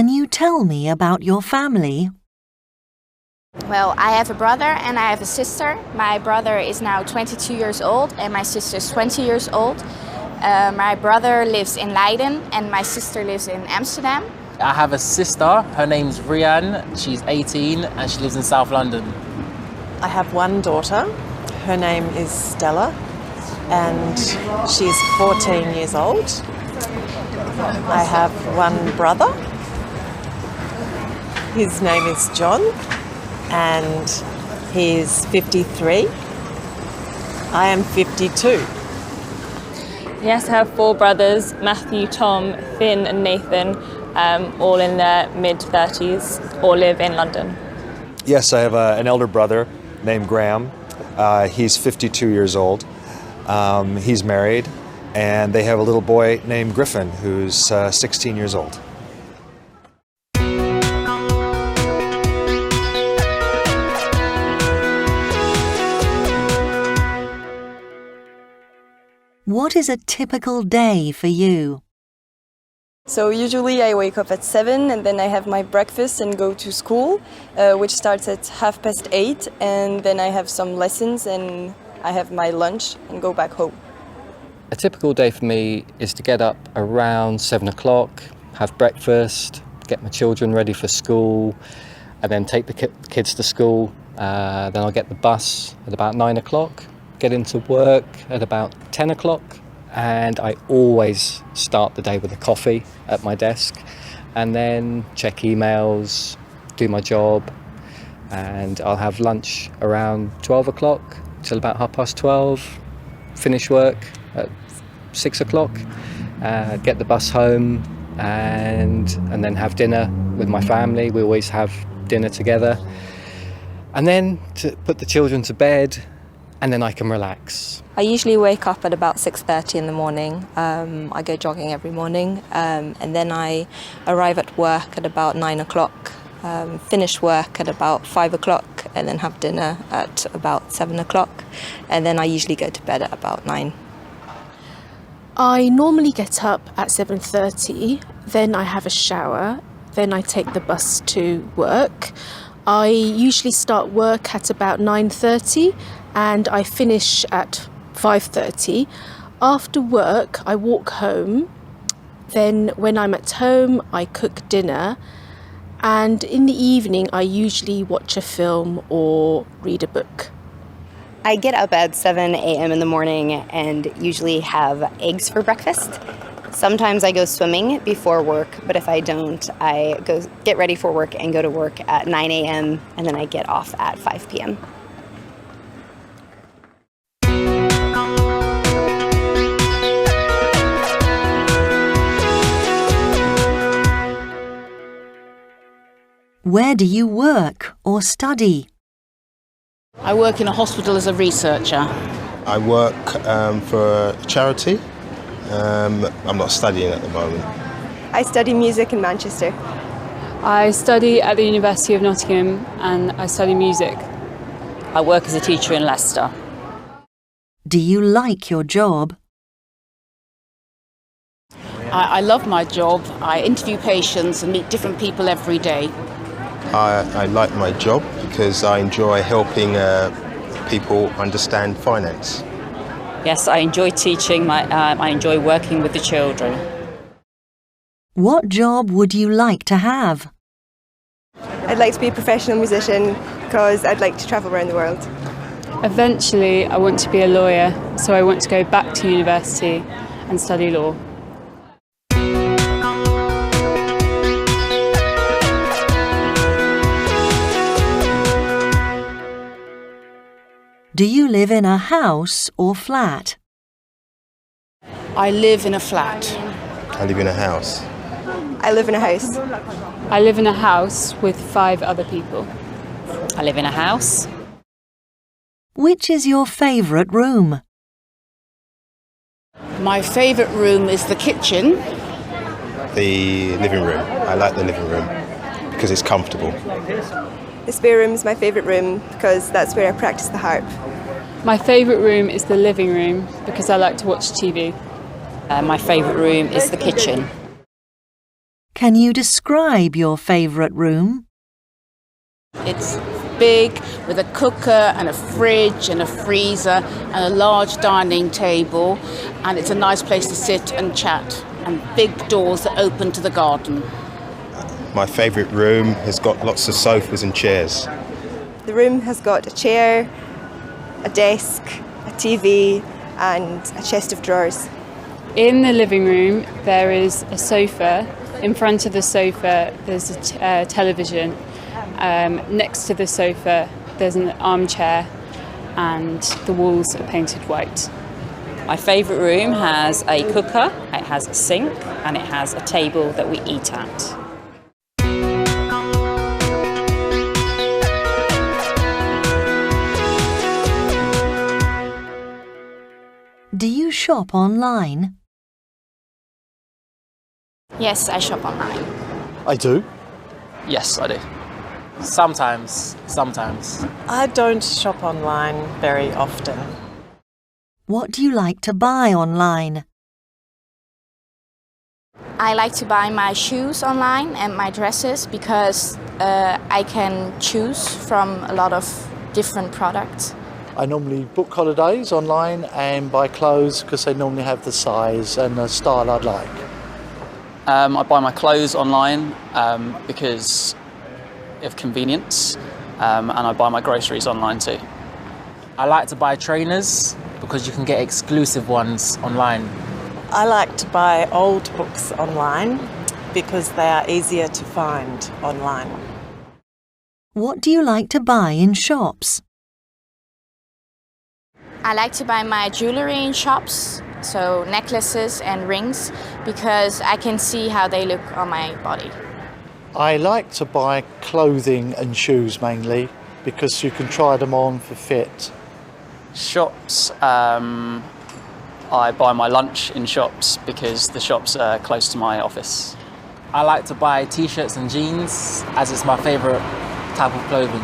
Can you tell me about your family? Well, I have a brother and I have a sister. My brother is now 22 years old and my sister is 20 years old. My brother lives in Leiden and my sister lives in Amsterdam. I have a sister, her name's Rianne, she's 18 and she lives in South London. I have one daughter, her name is Stella and she's 14 years old. I have one brother, his name is John and he's 53. I am 52. Yes, I have 4 brothers, Matthew, Tom, Finn and Nathan, all in their mid-30s, all live in London. Yes, I have an elder brother named Graham. He's 52 years old. He's married, and they have a little boy named Griffin who's 16 years old. What is a typical day for you? So usually I wake up at 7 and then I have my breakfast and go to school, which starts at 8:30, and then I have some lessons and I have my lunch and go back home. A typical day for me is to get up around 7 o'clock, have breakfast, get my children ready for school, and then take the kids to school. Then I'll get the bus at about 9 o'clock, get into work at about 10 o'clock, and I always start the day with a coffee at my desk, and then check emails, do my job, and I'll have lunch around 12 o'clock till about 12:30, finish work at 6 o'clock, get the bus home, and then have dinner with my family. We always have dinner together, and then to put the children to bed, and then I can relax. I usually wake up at about 6:30 in the morning. I go jogging every morning, and then I arrive at work at about 9 o'clock, finish work at about 5 o'clock, and then have dinner at about 7 o'clock, and then I usually go to bed at about 9. I normally get up at 7:30, then I have a shower, then I take the bus to work. I usually start work at about 9:30 and I finish at 5:30. After work, I walk home. Then when I'm at home, I cook dinner. And in the evening, I usually watch a film or read a book. I get up at 7 a.m. in the morning and usually have eggs for breakfast. Sometimes I go swimming before work, but if I don't, I go get ready for work and go to work at 9 a.m. and then I get off at 5 p.m. Where do you work or study? I work in a hospital as a researcher. I work for a charity. I'm not studying at the moment. I study music in Manchester. I study at the University of Nottingham and I study music. I work as a teacher in Leicester. Do you like your job? I love my job. I interview patients and meet different people every day. I like my job because I enjoy helping people understand finance. Yes, I enjoy teaching. I enjoy working with the children. What job would you like to have? I'd like to be a professional musician because I'd like to travel around the world. Eventually, I want to be a lawyer, so I want to go back to university and study law. Do you live in a house or flat? I live in a flat. I live in a house. I live in a house. I live in a house with 5 other people. I live in a house. Which is your favourite room? My favourite room is the kitchen. The living room. I like the living room because it's comfortable. The spare room is my favourite room because that's where I practice the harp. My favourite room is the living room because I like to watch TV. My favourite room is the kitchen. Can you describe your favourite room? It's big with a cooker and a fridge and a freezer and a large dining table, and it's a nice place to sit and chat, and big doors that open to the garden. My favourite room has got lots of sofas and chairs. The room has got a chair, a desk, a TV and a chest of drawers. In the living room there is a sofa. In front of the sofa there's a television. Next to the sofa there's an armchair and the walls are painted white. My favourite room has a cooker, it has a sink and it has a table that we eat at. Do you shop online? Yes, I shop online. I do. Yes, I do. Sometimes. I don't shop online very often. What do you like to buy online? I like to buy my shoes online and my dresses because I can choose from a lot of different products. I normally book holidays online and buy clothes because they normally have the size and the style I'd like. I buy my clothes online because of convenience, and I buy my groceries online too. I like to buy trainers because you can get exclusive ones online. I like to buy old books online because they are easier to find online. What do you like to buy in shops? I like to buy my jewellery in shops, so necklaces and rings, because I can see how they look on my body. I like to buy clothing and shoes mainly because you can try them on for fit. Shops, I buy my lunch in shops because the shops are close to my office. I like to buy t-shirts and jeans as it's my favourite type of clothing.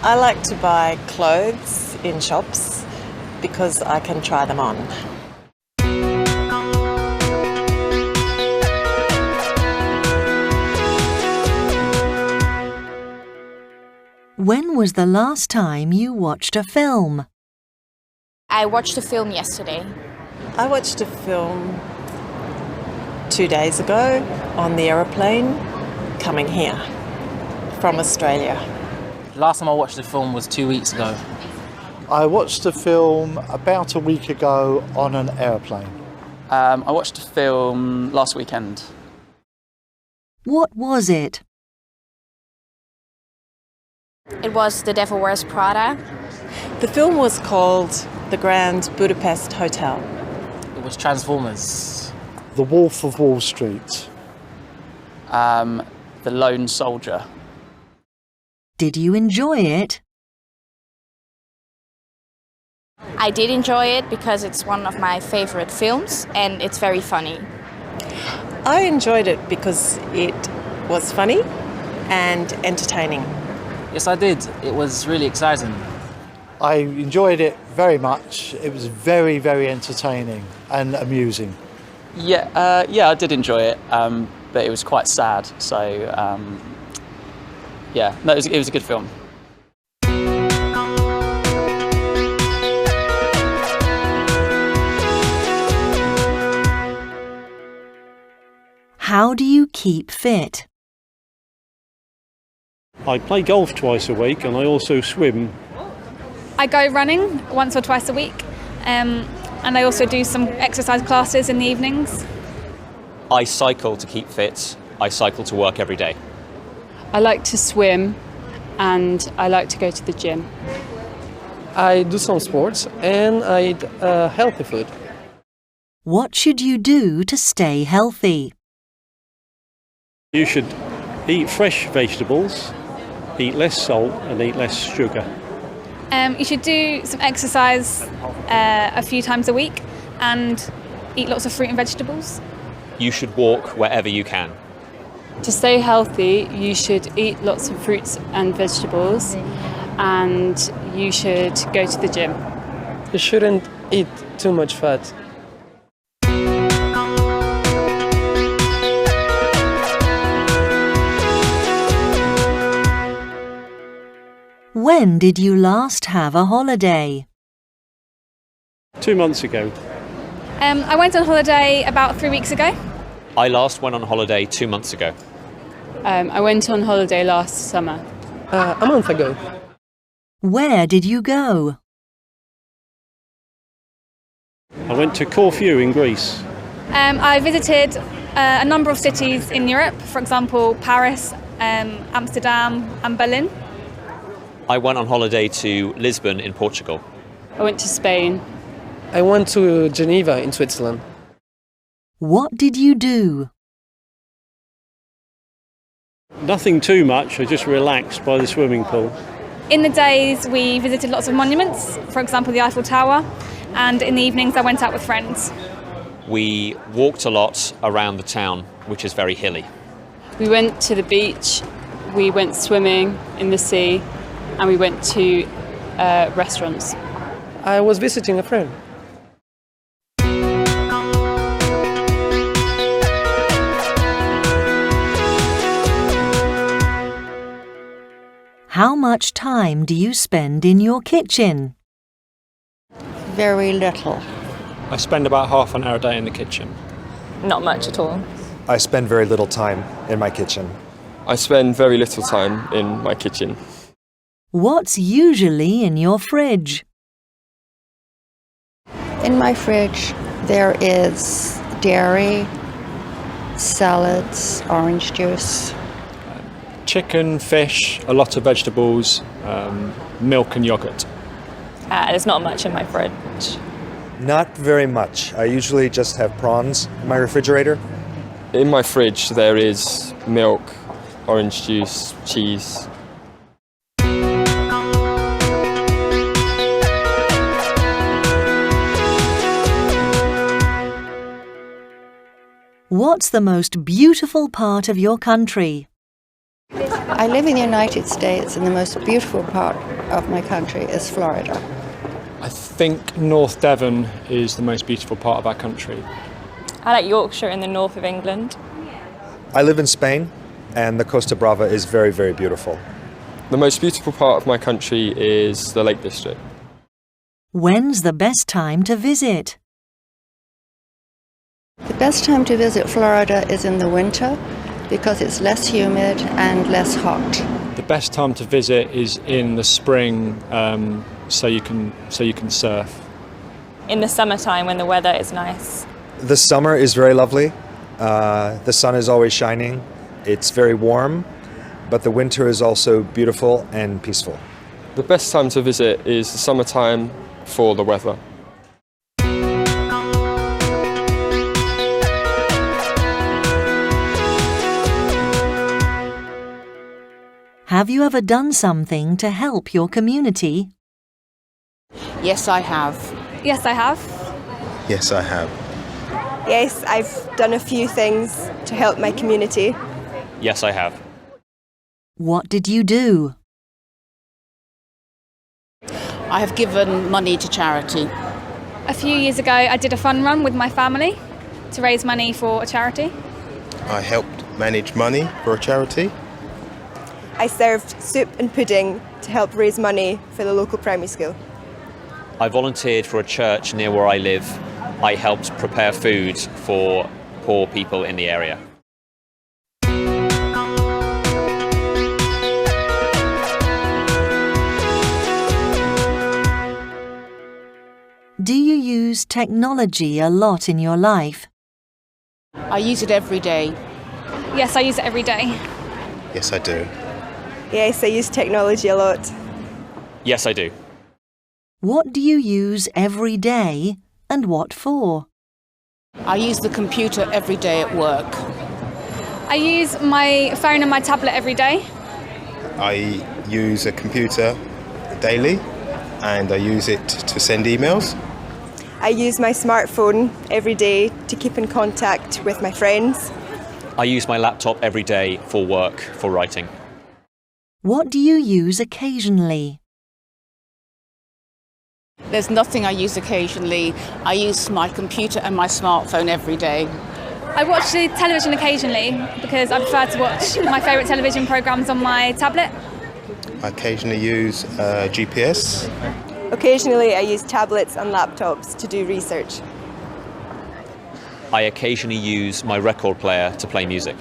I like to buy clothes in shops because I can try them on. When was the last time you watched a film? I watched a film yesterday. I watched a film 2 days ago on the aeroplane coming here from Australia. Last time I watched a film was 2 weeks ago. I watched a film about a week ago on an aeroplane. I watched a film last weekend. What was it? It was The Devil Wears Prada. The film was called The Grand Budapest Hotel. It was Transformers. The Wolf of Wall Street. The Lone Soldier. Did you enjoy it? I did enjoy it because it's one of my favourite films and it's very funny. I enjoyed it because it was funny and entertaining. Yes, I did. It was really exciting. I enjoyed it very much. It was very, very entertaining and amusing. Yeah, I did enjoy it, but it was quite sad. So, it was a good film. How do you keep fit? I play golf twice a week and I also swim. I go running once or twice a week, and I also do some exercise classes in the evenings. I cycle to keep fit. I cycle to work every day. I like to swim and I like to go to the gym. I do some sports and I eat healthy food. What should you do to stay healthy? You should eat fresh vegetables, eat less salt and eat less sugar. You should do some exercise a few times a week and eat lots of fruit and vegetables. You should walk wherever you can. To stay healthy, you should eat lots of fruits and vegetables and you should go to the gym. You shouldn't eat too much fat. When did you last have a holiday? 2 months ago. I went on holiday about 3 weeks ago. I last went on holiday 2 months ago. I went on holiday last summer. A month ago. Where did you go? I went to Corfu in Greece. I visited a number of cities in Europe, for example, Paris, Amsterdam and Berlin. I went on holiday to Lisbon in Portugal. I went to Spain. I went to Geneva in Switzerland. What did you do? Nothing too much, I just relaxed by the swimming pool. In the days we visited lots of monuments, for example the Eiffel Tower, and in the evenings I went out with friends. We walked a lot around the town, which is very hilly. We went to the beach, we went swimming in the sea, and we went to restaurants. I was visiting a friend. How much time do you spend in your kitchen? Very little. I spend about half an hour a day in the kitchen. Not much at all. I spend very little time in my kitchen. I spend very little time in my kitchen. What's usually in your fridge? In my fridge, there is dairy, salads, orange juice. Chicken, fish, a lot of vegetables, milk and yogurt. There's not much in my fridge. Not very much. I usually just have prawns in my refrigerator. In my fridge there is milk, orange juice, cheese. What's the most beautiful part of your country? I live in the United States, and the most beautiful part of my country is Florida. I think North Devon is the most beautiful part of our country. I like Yorkshire in the north of England. I live in Spain, and the Costa Brava is very, very beautiful. The most beautiful part of my country is the Lake District. When's the best time to visit? The best time to visit Florida is in the winter because it's less humid and less hot. The best time to visit is in the spring, so you can surf. In the summertime when the weather is nice. The summer is very lovely. The sun is always shining. It's very warm, but the winter is also beautiful and peaceful. The best time to visit is the summertime for the weather. Have you ever done something to help your community? Yes, I have. Yes, I have. Yes, I have. Yes, I've done a few things to help my community. Yes, I have. What did you do? I have given money to charity. A few years ago I did a fun run with my family to raise money for a charity. I helped manage money for a charity. I served soup and pudding to help raise money for the local primary school. I volunteered for a church near where I live. I helped prepare food for poor people in the area. Do you use technology a lot in your life? I use it every day. Yes, I use it every day. Yes, I do. Yes, I use technology a lot. Yes, I do. What do you use every day and what for? I use the computer every day at work. I use my phone and my tablet every day. I use a computer daily and I use it to send emails. I use my smartphone every day to keep in contact with my friends. I use my laptop every day for work, for writing. What do you use occasionally? There's nothing I use occasionally. I use my computer and my smartphone every day. I watch the television occasionally because I prefer to watch my favourite television programmes on my tablet. I occasionally use GPS. Occasionally I use tablets and laptops to do research. I occasionally use my record player to play music.